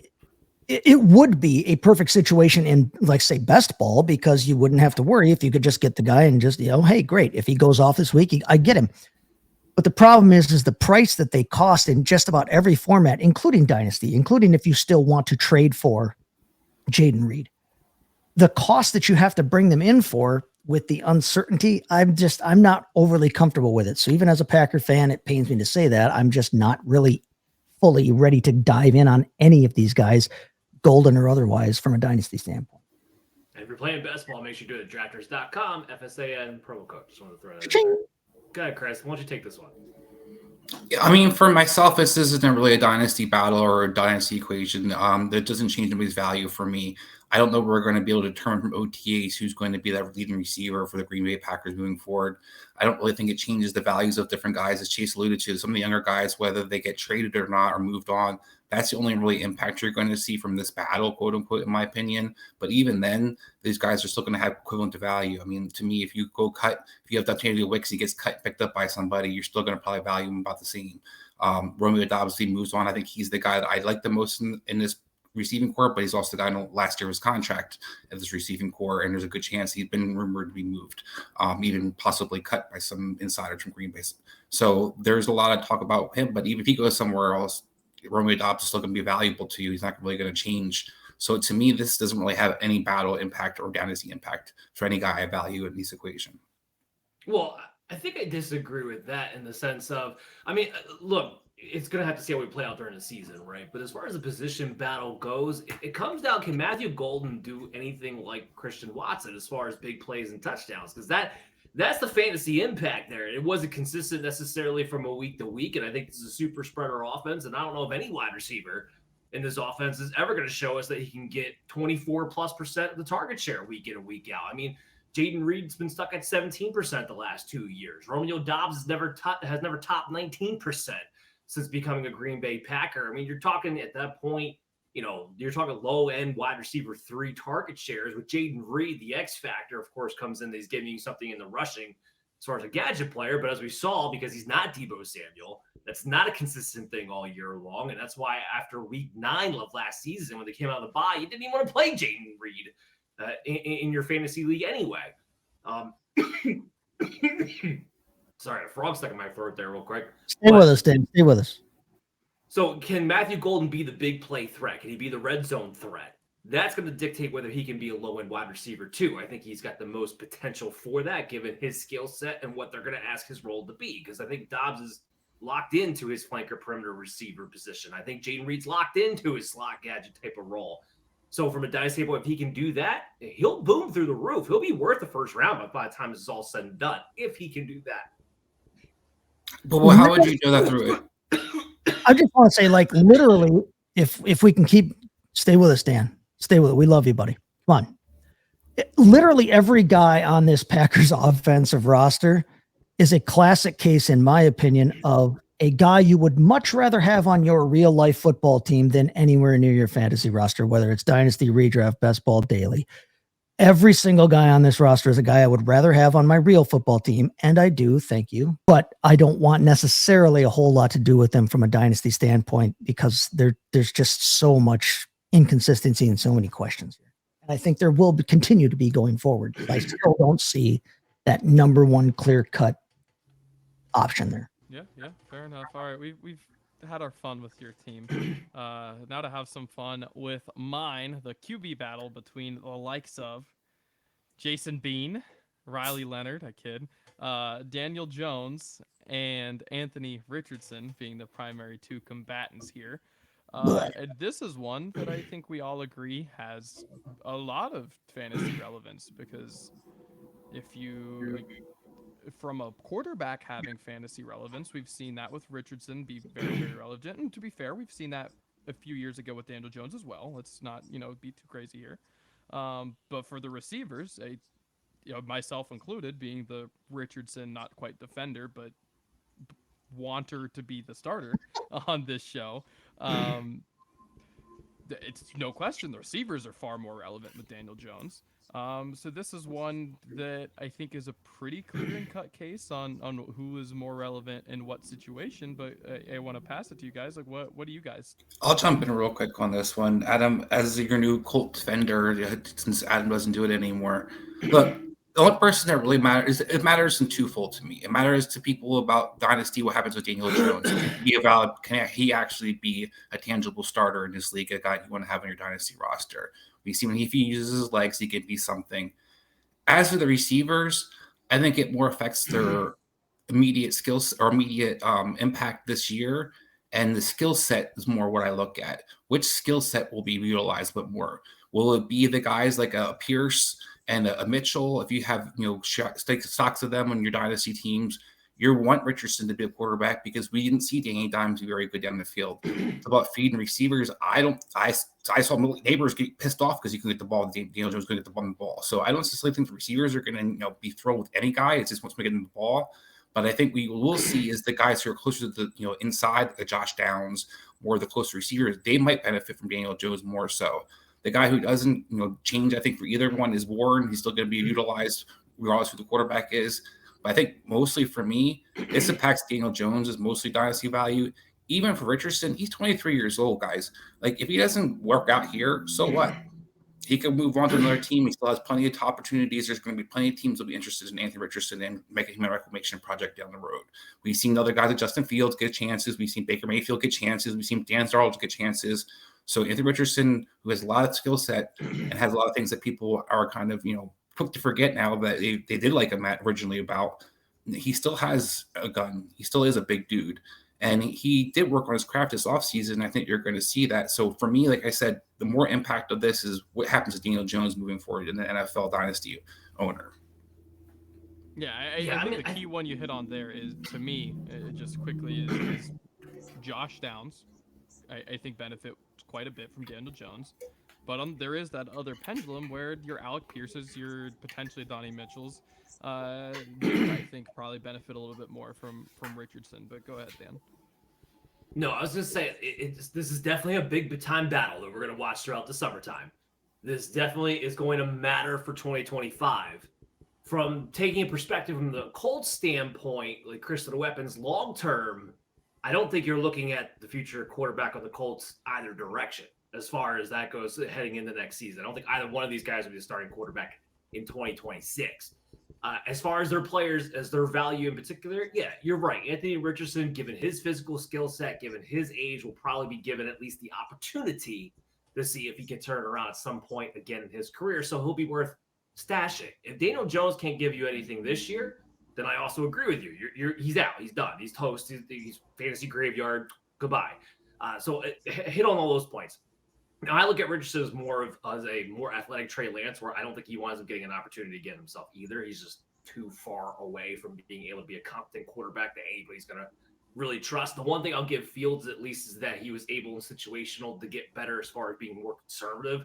it would be a perfect situation in, like, say, best ball, because you wouldn't have to worry if you could just get the guy and just, hey, great. If he goes off this week, I get him. But the problem is the price that they cost in just about every format, including Dynasty, including if you still want to trade for Jayden Reed. The cost that you have to bring them in for with the uncertainty, I'm not overly comfortable with it. So even as a Packer fan, it pains me to say that I'm just not really fully ready to dive in on any of these guys, golden or otherwise, from a Dynasty standpoint. And if you're playing best ball, make sure you do it at drafters.com, FSAN, promo code. Just want to throw that in Ching. there. Go ahead, Chris. Why don't you take this one? Yeah, I mean, for myself, this isn't really a dynasty battle or a dynasty equation. That doesn't change anybody's value for me. I don't know if we're going to be able to determine from OTAs who's going to be that leading receiver for the Green Bay Packers moving forward. I don't really think it changes the values of different guys, as Chase alluded to. Some of the younger guys, whether they get traded or not or moved on, that's the only really impact you're going to see from this battle, quote unquote, in my opinion. But even then, these guys are still going to have equivalent to value. I mean, to me, if you have Dante Wicks, he gets picked up by somebody, you're still going to probably value him about the same. Romeo Doubs, if he moves on, I think he's the guy that I like the most in this receiving core, but he's also the guy in last year of his contract at this receiving core, and there's a good chance he's been rumored to be moved, even possibly cut by some insiders from Green Bay. So there's a lot of talk about him, but even if he goes somewhere else, Romeo Doubs is still going to be valuable to you. He's not really going to change. So to me, this doesn't really have any battle impact or dynasty impact for any guy I value in this equation. Well, I think I disagree with that in the sense of, I mean, look, it's going to have to see how we play out during the season, right? But as far as the position battle goes, it comes down, can Matthew Golden do anything like Christian Watson as far as big plays and touchdowns? Because that's the fantasy impact there. It wasn't consistent necessarily from a week to week, and I think this is a super spreader offense, and I don't know if any wide receiver in this offense is ever going to show us that he can get 24+% of the target share week in and week out. I mean, Jayden Reed's been stuck at 17% the last 2 years. Romeo Doubs has never topped 19% since becoming a Green Bay Packer. I mean, you're talking at that point, you're talking low-end wide receiver 3 target shares with Jayden Reed. The X factor, of course, comes in. He's giving you something in the rushing as far as a gadget player, but as we saw, because he's not Deebo Samuel, that's not a consistent thing all year long, and that's why after week 9 of last season, when they came out of the bye, you didn't even want to play Jayden Reed in your fantasy league anyway. Sorry, a frog stuck in my throat there real quick. Stay with us, Dan. Stay with us. So can Matthew Golden be the big play threat? Can he be the red zone threat? That's going to dictate whether he can be a low-end wide receiver too. I think he's got the most potential for that given his skill set and what they're going to ask his role to be, because I think Doubs is locked into his flanker perimeter receiver position. I think Jayden Reed's locked into his slot gadget type of role. So from a dynasty point, if he can do that, he'll boom through the roof. He'll be worth the first round by the time this is all said and done, if he can do that. But how would you know that through it? I just want to say, like, literally, if we can stay with us, Dan. Stay with it. We love you, buddy. Come on. Literally every guy on this Packers offensive roster is a classic case, in my opinion, of a guy you would much rather have on your real life football team than anywhere near your fantasy roster, whether it's dynasty, redraft, best ball, daily. Every single guy on this roster is a guy I would rather have on my real football team, and I do, thank you. But I don't want necessarily a whole lot to do with them from a dynasty standpoint, because there's just so much inconsistency and so many questions here. And I think there will continue to be going forward. I still don't see that number one clear-cut option there. Yeah, fair enough. All right, we've had our fun with your team. Now to have some fun with mine, the QB battle between the likes of Jason Bean, Riley Leonard, I kid, Daniel Jones, and Anthony Richardson being the primary 2 combatants here. And this is one that I think we all agree has a lot of fantasy relevance, because from a quarterback having fantasy relevance, we've seen that with Richardson be very, very relevant. And to be fair, we've seen that a few years ago with Daniel Jones as well. Let's not, be too crazy here. But for the receivers, myself included, being the Richardson, not quite defender, but wanter to be the starter on this show. it's no question the receivers are far more relevant with Daniel Jones. So this is one that I think is a pretty clear and cut case on who is more relevant in what situation. But I want to pass it to you guys. Like, what do you guys? I'll jump in real quick on this one. Adam, as your new Colts vendor, since Adam doesn't do it anymore, look, the only person that really matters, it matters in twofold to me. It matters to people about Dynasty, what happens with Daniel Jones. Can he actually be a tangible starter in this league, a guy you want to have on your Dynasty roster? We see if he uses his legs, he can be something. As for the receivers, I think it more affects their immediate skills or immediate impact this year. And the skill set is more what I look at. Which skill set will be utilized but more? Will it be the guys like a Pierce and a Mitchell? If you have, stocks of them on your dynasty teams, you want Richardson to be a quarterback because we didn't see Danny Dimes be very good down the field. It's about feeding receivers. I saw neighbors get pissed off because he couldn't get the ball. Daniel Jones couldn't get the ball. So I don't necessarily think the receivers are going to be thrown with any guy. It's just once we get in the ball. But I think we will see is the guys who are closer to the, inside the Josh Downs or the closer receivers, they might benefit from Daniel Jones more so. The guy who doesn't, change, I think, for either one is Warren. He's still going to be utilized regardless who the quarterback is. But I think mostly for me, this impacts Daniel Jones is mostly dynasty value. Even for Richardson, he's 23 years old, guys. Like, if he doesn't work out here, so what? He can move on to another team. He still has plenty of top opportunities. There's going to be plenty of teams that will be interested in Anthony Richardson and making him a reclamation project down the road. We've seen other guys like Justin Fields get chances. We've seen Baker Mayfield get chances. We've seen Dan Darnold get chances. So Anthony Richardson, who has a lot of skill set and has a lot of things that people are kind of, quick to forget now that they did like him originally about, he still has a gun. He still is a big dude. And he did work on his craft this offseason. I think you're going to see that. So for me, like I said, the more impact of this is what happens to Daniel Jones moving forward in the NFL dynasty owner. Yeah, I think the key one you hit on there is, to me, just quickly, is Josh Downs. I think benefit quite a bit from Daniel Jones. But there is that other pendulum where your Alec Pierce's, your potentially Donnie Mitchell's, I think probably benefit a little bit more from Richardson. But go ahead, Dan. No, I was going to say, this is definitely a big time battle that we're going to watch throughout the summertime. This definitely is going to matter for 2025. From taking a perspective from the Colts standpoint, like Crystal Weapons long-term, I don't think you're looking at the future quarterback of the Colts either direction as far as that goes heading into next season. I don't think either one of these guys will be the starting quarterback in 2026. As far as their players, as their value in particular, yeah, you're right. Anthony Richardson, given his physical skill set, given his age, will probably be given at least the opportunity to see if he can turn it around at some point again in his career. So he'll be worth stashing. If Daniel Jones can't give you anything this year, then I also agree with you. He's out. He's done. He's toast. He's fantasy graveyard. Goodbye. So hit on all those points. Now, I look at Richardson as a more athletic Trey Lance, where I don't think he winds up getting an opportunity to get himself either. He's just too far away from being able to be a competent quarterback that anybody's going to really trust. The one thing I'll give Fields at least is that he was able in situational to get better as far as being more conservative.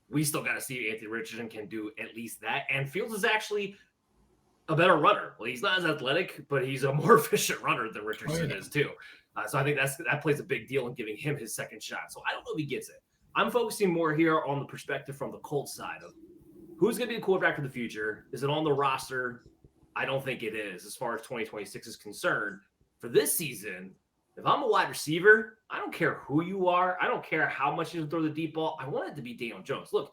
We still got to see if Anthony Richardson can do at least that. And Fields is actually a better runner. Well, he's not as athletic, but he's a more efficient runner than Richardson is too. So I think that plays a big deal in giving him his second shot. So I don't know if he gets it. I'm focusing more here on the perspective from the Colts side of who's going to be the quarterback for the future. Is it on the roster? I don't think it is as far as 2026 is concerned. For this season, if I'm a wide receiver, I don't care who you are. I don't care how much you throw the deep ball. I want it to be Daniel Jones. Look,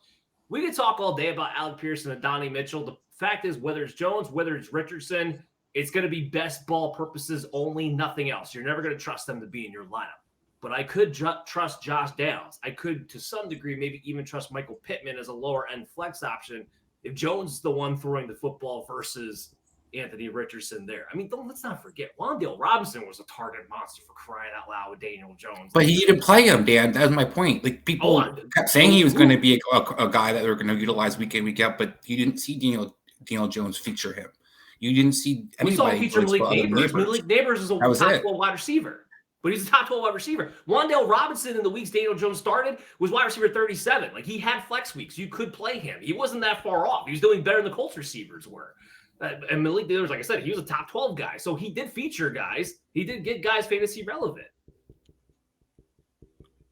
we could talk all day about Alec Pearson and Donnie Mitchell. The fact is, whether it's Jones, whether it's Richardson, it's going to be best ball purposes only, nothing else. You're never going to trust them to be in your lineup. But I could trust Josh Downs. I could, to some degree, maybe even trust Michael Pittman as a lower-end flex option if Jones is the one throwing the football versus Anthony Richardson there. I mean, let's not forget, Wan'Dale Robinson was a target monster for crying out loud with Daniel Jones. But he didn't play him, Dan. That was my point. Like, people kept saying he was going to be a guy that they were going to utilize week in, week out, but you didn't see Daniel Jones feature him. You didn't see anybody. We saw him feature Malik Neighbors. Malik Neighbors is a top 12 wide receiver. But he's a top 12 wide receiver. Wan'Dale Robinson in the weeks Daniel Jones started was wide receiver 37. Like, he had flex weeks. You could play him. He wasn't that far off. He was doing better than the Colts receivers were. And Malik Neighbors, like I said, he was a top 12 guy. So he did feature guys. He did get guys fantasy relevant.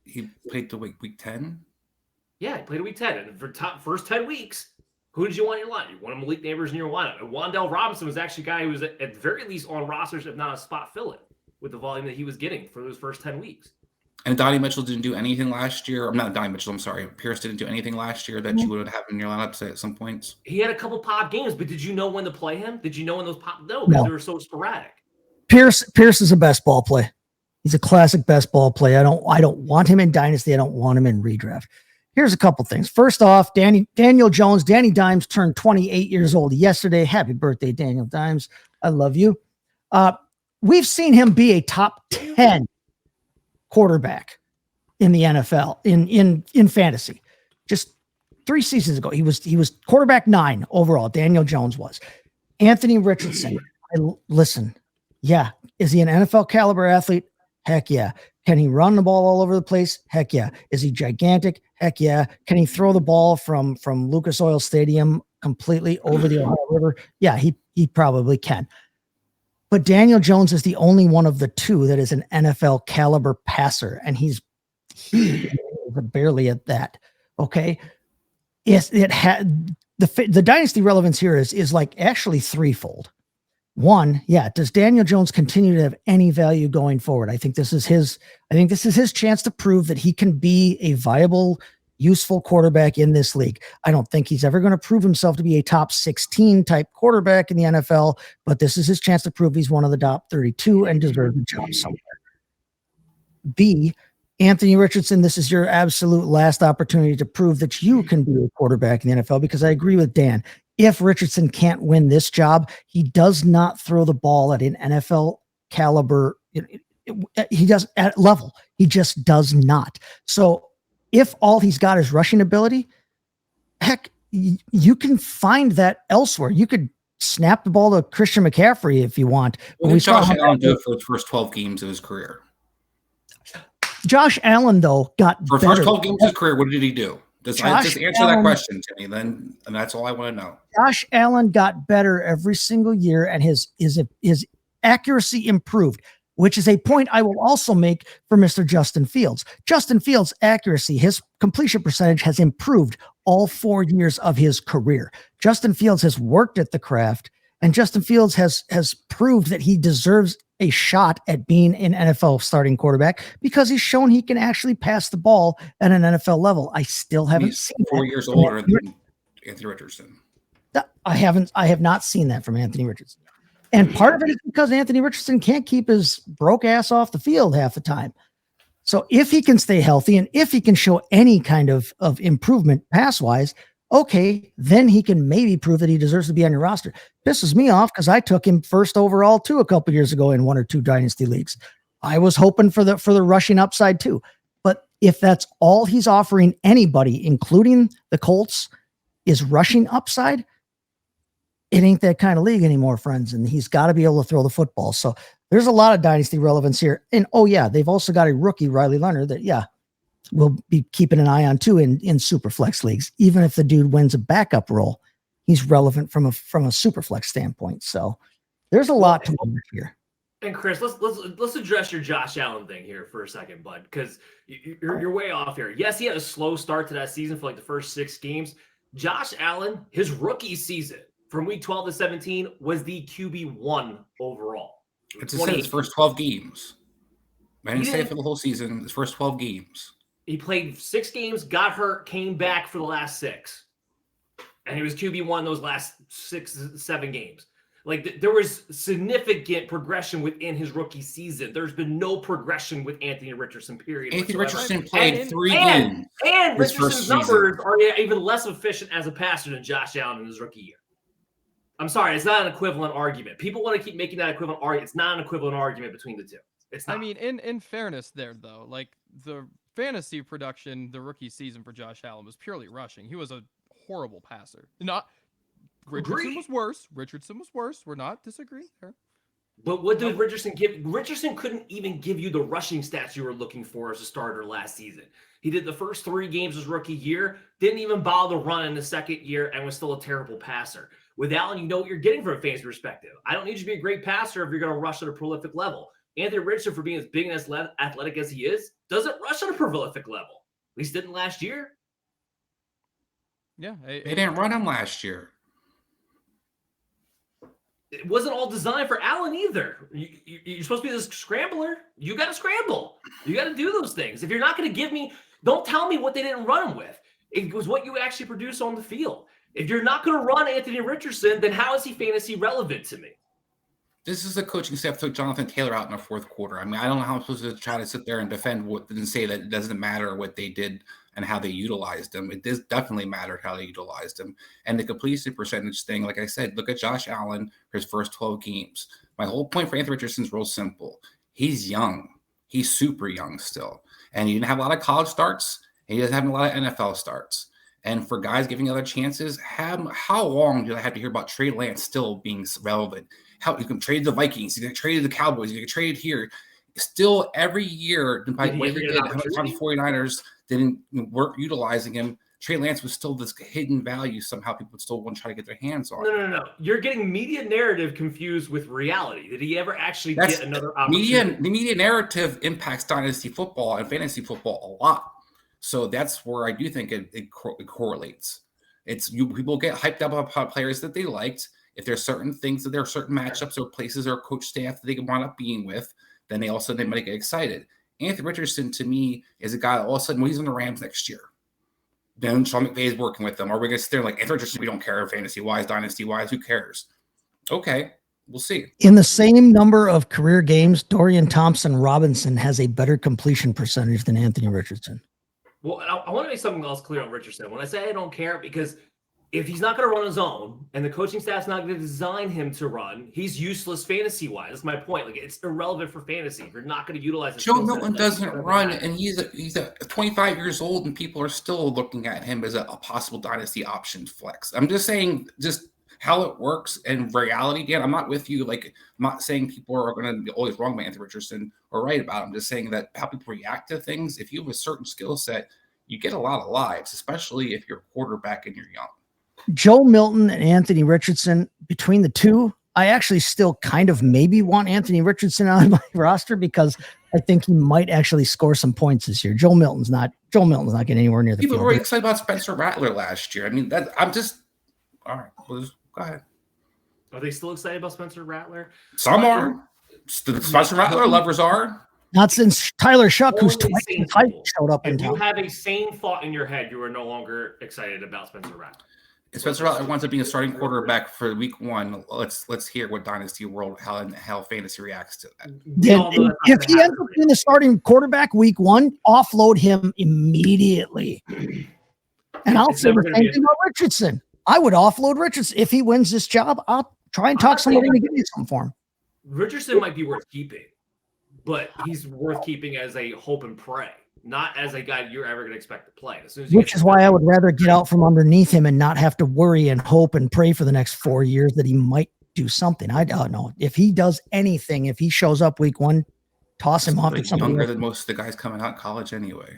He played the week 10? Yeah, he played week 10. And for first 10 weeks, who did you want in your lineup? You want Malik Neighbors in your lineup. And Wan'Dale Robinson was actually a guy who was at the very least on rosters, if not a spot fill-in, with the volume that he was getting for those first 10 weeks. And Donnie Mitchell didn't do anything last year. I'm not Donnie Mitchell, I'm sorry. Pierce didn't do anything last year that you would have in your lineups at some points. He had a couple pop games, but did you know when to play him? Did you know when those pop? No, because they were so sporadic. Pierce is a best ball play. He's a classic best ball play. I don't want him in Dynasty. I don't want him in redraft. Here's a couple things. First off, Daniel Jones, Danny Dimes turned 28 years old yesterday. Happy birthday, Daniel Dimes. I love you. We've seen him be a top 10 quarterback in the NFL in fantasy. Just 3 seasons ago, he was quarterback 9 overall. Daniel Jones was. Anthony Richardson. Listen, yeah. Is he an NFL caliber athlete? Heck yeah. Can he run the ball all over the place? Heck yeah. Is he gigantic? Heck yeah. Can he throw the ball from Lucas Oil Stadium completely over the Ohio River? Yeah, he probably can. But Daniel Jones is the only one of the 2 that is an NFL caliber passer, and he is barely at that. Okay. Yes, it had the dynasty relevance here is like actually threefold. One, yeah, does Daniel Jones continue to have any value going forward? I think this is his chance to prove that he can be a viable, useful quarterback in this league. I don't think he's ever going to prove himself to be a top 16 type quarterback in the NFL, but this is his chance to prove he's one of the top 32 and deserves a job somewhere. B, Anthony Richardson, this is your absolute last opportunity to prove that you can be a quarterback in the NFL, because I agree with Dan. If Richardson can't win this job, he does not throw the ball at an NFL caliber. He does at level. He just does not. So if all he's got is rushing ability, heck, you can find that elsewhere. You could snap the ball to Christian McCaffrey if you want. Well, we saw Allen do it for the first 12 games of his career. Josh Allen, though, got for better. First 12 games of his career. What did he do? Just answer that question to me, then, and that's all I want to know. Josh Allen got better every single year, and his accuracy improved, which is a point I will also make for Mr. Justin Fields. Justin Fields' accuracy, his completion percentage has improved all 4 years of his career. Justin Fields has worked at the craft, and Justin Fields has proved that he deserves a shot at being an NFL starting quarterback because he's shown he can actually pass the ball at an NFL level. I still haven't seen 4 years older than Anthony Richardson. I have not seen that from Anthony Richardson. And part of it is because Anthony Richardson can't keep his broke ass off the field half the time. So if he can stay healthy and if he can show any kind of improvement pass-wise, okay, then he can maybe prove that he deserves to be on your roster. Pisses me off because I took him first overall too a couple years ago in 1 or 2 dynasty leagues. I was hoping for the rushing upside too. But if that's all he's offering anybody, including the Colts, is rushing upside, it ain't that kind of league anymore, friends. And he's got to be able to throw the football. So there's a lot of dynasty relevance here. And oh yeah, they've also got a rookie, Riley Leonard, that we'll be keeping an eye on too in super flex leagues. Even if the dude wins a backup role, he's relevant from a super flex standpoint. So there's a lot to learn here. And Chris, let's address your Josh Allen thing here for a second, bud, because you're way off here. Yes, he had a slow start to that season for like the first 6 games. Josh Allen, his rookie season from week 12 to 17 was the QB1 overall. It's just his first 12 games. I didn't say it for the whole season. His first 12 games. He played 6 games, got hurt, came back for the last 6. And he was QB1 those last 6-7 games. Like, there was significant progression within his rookie season. There's been no progression with Anthony Richardson, period. Anthony Richardson played 3 games. And Richardson's numbers are even less efficient as a passer than Josh Allen in his rookie year. I'm sorry, it's not an equivalent argument. People want to keep making that equivalent argument. It's not an equivalent argument between the two. It's not. I mean, in fairness there, though, like the fantasy production, the rookie season for Josh Allen was purely rushing. He was a horrible passer. Richardson was worse. We're not disagreeing there. But what did Richardson give? Richardson couldn't even give you the rushing stats you were looking for as a starter last season. He did the first 3 games his rookie year, didn't even bother to run in the second year, and was still a terrible passer. With Allen, you know what you're getting from a fantasy perspective. I don't need you to be a great passer if you're going to rush at a prolific level. Anthony Richardson, for being as big and as athletic as he is, doesn't rush at a prolific level. At least didn't last year. Yeah. They didn't run him last year. It wasn't all designed for Allen either. You're supposed to be this scrambler. You got to scramble. You got to do those things. If you're not going to give me, don't tell me what they didn't run him with. It was what you actually produce on the field. If you're not going to run Anthony Richardson, then how is he fantasy relevant to me? This is the coaching staff took Jonathan Taylor out in the fourth quarter. I mean, I don't know how I'm supposed to try to sit there and defend what and say that it doesn't matter what they did and how they utilized him. It does definitely matter how they utilized him. And the completion percentage thing, like I said, look at Josh Allen for his first 12 games. My whole point for Anthony Richardson is real simple. He's young. He's super young still. And he didn't have a lot of college starts. And he doesn't have a lot of NFL starts. And for guys giving other chances, how long do I have to hear about Trey Lance still being relevant? How you can trade the Vikings, you can trade the Cowboys, you can trade here. Still every year, despite what he did, the 49ers didn't work utilizing him. Trey Lance was still this hidden value. Somehow people still want to try to get their hands on. No. You're getting media narrative confused with reality. Did he ever actually get another opportunity? The media narrative impacts dynasty football and fantasy football a lot. So that's where I do think it correlates. People get hyped up about players that they liked. If there's certain things that there are certain matchups or places or coach staff that they can wind up being with, then they might get excited. Anthony Richardson, to me, is a guy that all of a sudden, when he's on the Rams next year, then Sean McVay is working with them. Are we going to sit there like, Anthony Richardson, we don't care fantasy-wise, dynasty-wise, who cares? Okay, we'll see. In the same number of career games, Dorian Thompson-Robinson has a better completion percentage than Anthony Richardson. Well, I want to make something else clear on Richardson. When I say I don't care, because if he's not going to run his own and the coaching staff's not going to design him to run, he's useless fantasy-wise. That's my point. Like, it's irrelevant for fantasy. If you're not going to utilize his Joe Milton doesn't run, and he's 25 years old, and people are still looking at him as a possible dynasty option flex. I'm just saying just how it works in reality, Dan. I'm not with you. Like, I'm not saying people are going to be always wrong about Anthony Richardson or right about him. I'm just saying that how people react to things, if you have a certain skill set, you get a lot of lives, especially if you're a quarterback and you're young. Joe Milton and Anthony Richardson, between the two, I actually still kind of maybe want Anthony Richardson on my roster because I think he might actually score some points this year. Joe Milton's not getting anywhere near the People field. were excited about Spencer Rattler last year. I mean, all right. Well, go ahead. Are they still excited about Spencer Rattler? Some are. Spencer Rattler lovers are. Not since Tyler Shuck, who's twice showed up in town. If you have a sane thought in your head, you are no longer excited about Spencer Rattler. If Spencer Rattler wants to be a starting quarterback for week one, let's hear what Dynasty World, how fantasy reacts to that. If he ends up being the starting quarterback week one, offload him immediately. And I'll say the same thing about Richardson. I would offload Richardson. If he wins this job, I'll try and talk somebody to give me something for him. Richardson might be worth keeping, but he's worth keeping as a hope and pray, not as a guy you're ever going to expect to play. Which is why I would rather get out from underneath him and not have to worry and hope and pray for the next 4 years that he might do something. I don't know. If he does anything, if he shows up week one, toss him off to somebody younger than most of the guys coming out of college anyway.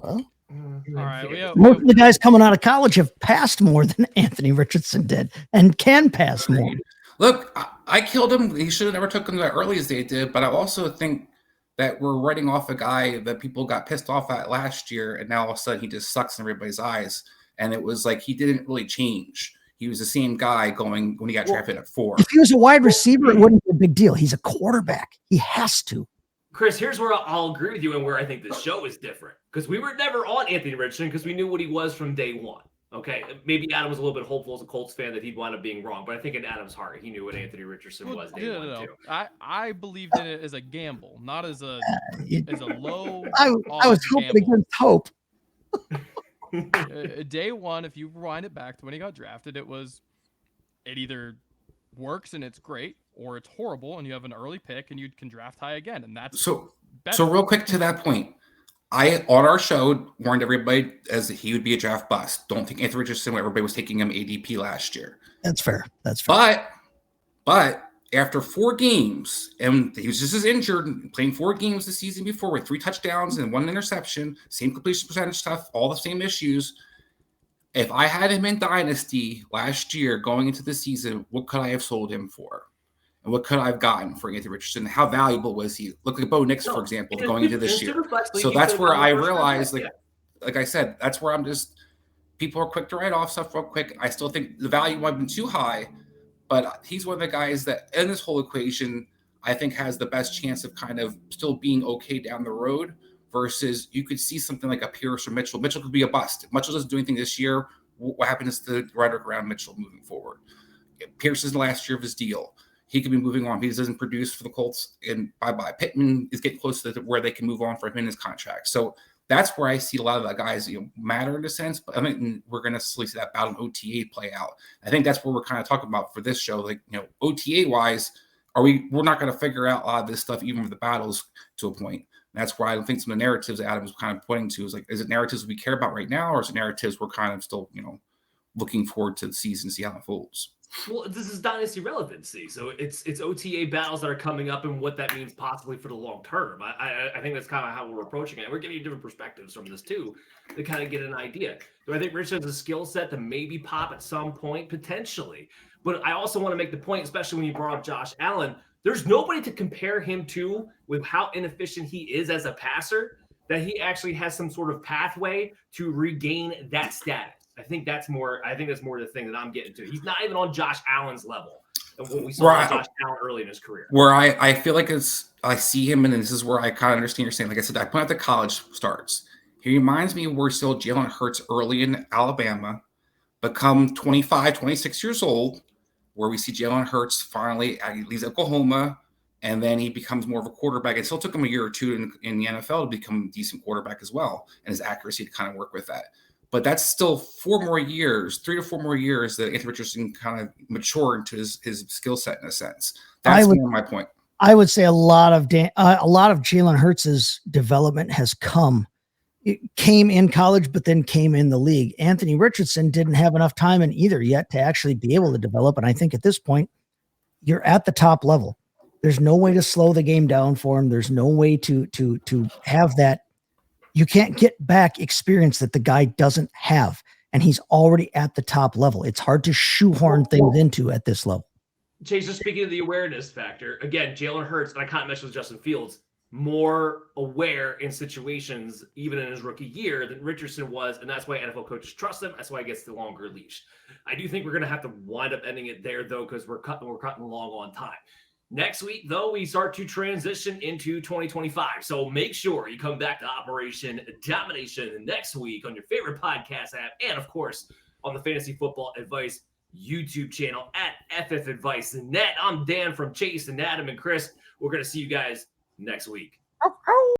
Well, all right. Most of the guys coming out of college have passed more than Anthony Richardson did and can pass more. Look, I killed him. He should have never took him as early as they did, but I also think that we're writing off a guy that people got pissed off at last year, and now all of a sudden he just sucks in everybody's eyes. And it was like he didn't really change. He was the same guy going when he got drafted at 4. If he was a wide receiver, it wouldn't be a big deal. He's a quarterback. He has to. Chris, here's where I'll agree with you and where I think this show is different. Because we were never on Anthony Richardson because we knew what he was from day one. Okay, maybe Adam was a little bit hopeful as a Colts fan that he'd wind up being wrong, but I think in Adam's heart, he knew what Anthony Richardson was day one too. I believed in it as a gamble, not as a low. I was hoping against hope. Day one, if you rewind it back to when he got drafted, it either works and it's great, or it's horrible and you have an early pick and you can draft high again, and that's so real quick to that point. I, on our show, warned everybody as he would be a draft bust. Don't think Anthony Richardson, everybody was taking him ADP last year. That's fair. That's fair. But after 4 games, and he was just as injured, playing 4 games the season before with 3 touchdowns and 1 interception, same completion percentage stuff, all the same issues. If I had him in Dynasty last year going into the season, what could I have sold him for? And what could I have gotten for Anthony Richardson? How valuable was he? Look at Bo Nix, for example, going into this year. So that's where I realized, like I said, that's where people are quick to write off stuff real quick. I still think the value might have been too high, but he's one of the guys that in this whole equation, I think has the best chance of kind of still being okay down the road versus you could see something like a Pierce or Mitchell. Mitchell could be a bust. If Mitchell doesn't do anything this year, what happens to the rhetoric around Mitchell moving forward? Pierce is the last year of his deal. He could be moving on. If he doesn't produce for the Colts, and bye-bye. Pittman is getting close to where they can move on for him in his contract. So that's where I see a lot of the guys matter in a sense. But I think we're going to see that battle in OTA play out. I think that's what we're kind of talking about for this show. Like, OTA-wise, we're not going to figure out a lot of this stuff even with the battles to a point. And that's why I don't think some of the narratives Adam was kind of pointing to is like, is it narratives we care about right now, or is it narratives we're kind of still, looking forward to the season, see how it unfolds? Well, this is dynasty relevancy, so it's OTA battles that are coming up and what that means possibly for the long term. I think that's kind of how we're approaching it. We're giving you different perspectives from this too to kind of get an idea. Do I think Rich has a skill set to maybe pop at some point? Potentially. But I also want to make the point, especially when you brought up Josh Allen, there's nobody to compare him to with how inefficient he is as a passer, that he actually has some sort of pathway to regain that status. I think that's more the thing that I'm getting to. He's not even on Josh Allen's level of what we saw Josh Allen early in his career. Where I feel like I see him, and this is where I kind of understand you're saying. Like I said, I point out the college starts. He reminds me of where still Jalen Hurts early in Alabama, become 25, 26 years old, where we see Jalen Hurts finally leaves Oklahoma, and then he becomes more of a quarterback. It still took him a year or two in the NFL to become a decent quarterback as well, and his accuracy to kind of work with that. But that's still 3 to 4 more years that Anthony Richardson kind of mature into his skill set in a sense. That's more my point. I would say a lot of Jalen Hurts' development came in college, but then came in the league. Anthony Richardson didn't have enough time in either yet to actually be able to develop. And I think at this point, you're at the top level. There's no way to slow the game down for him. There's no way to have that. You can't get back experience that the guy doesn't have, and he's already at the top level. It's hard to shoehorn things into at this level. Chase, just speaking of the awareness factor, again, Jalen Hurts, and I kind of mentioned with Justin Fields, more aware in situations, even in his rookie year, than Richardson was, and that's why NFL coaches trust him. That's why he gets the longer leash. I do think we're going to have to wind up ending it there, though, because we're cutting along on time. Next week, though, we start to transition into 2025. So make sure you come back to Operation Domination next week on your favorite podcast app and, of course, on the Fantasy Football Advice YouTube channel at FFAdvice.net. I'm Dan from Chase and Adam and Chris. We're going to see you guys next week.